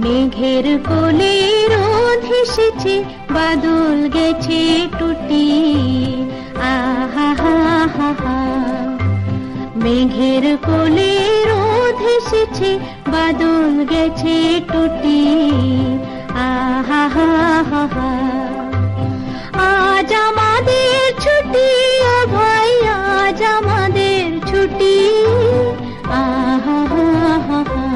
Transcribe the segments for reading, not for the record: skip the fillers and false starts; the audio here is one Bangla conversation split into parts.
মেঘের কোলে রোদ হেসেছে, বাদল গেছে টুটি, আহা হা হা হা। মেঘের কোলে রোদ হেসেছে, বাদল গেছে টুটি, আহা হা হা হা। আজ আমাদের ছুটি, ও ভাই আজ আমাদের ছুটি, আহা হা হা হা।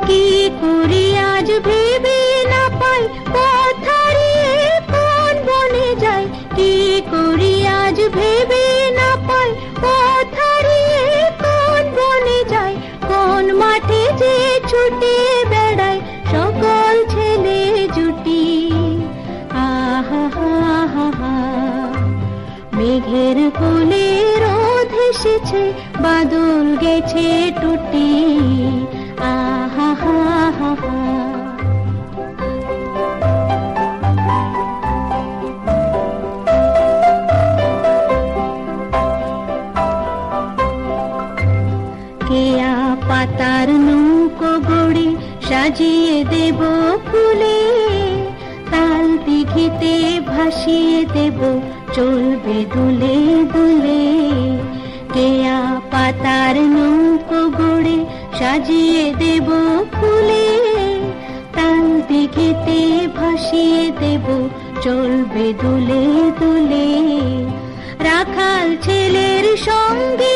কি করি আজ ভেবে না পাই, পথ হারিয়ে কোন বনে যাই। কি করি আজ ভেবে না পাই, পথ হারিয়ে কোন বনে যাই। কোন মাঠে যে ছুটে বেড়ায় সকল ছেলে জুটি, আহা হা হা হা। মেঘের কোলে রোদ হেসেছে, বাদল গেছে টুটি, আহা হা হা হা। কেয়া পাতার নৌকো গড়ে সাজিয়ে দেব ফুলে, তাল দিঘিতে ভাসিয়ে দেব চলবে দুলে দুলে। কেয়া পাতার নৌকো গড়ে সাজিয়ে দেব ফুলে, তাল দিঘিতে ভাসিয়ে দেব চলবে দুলে দুলে। রাখাল ছেলের সঙ্গে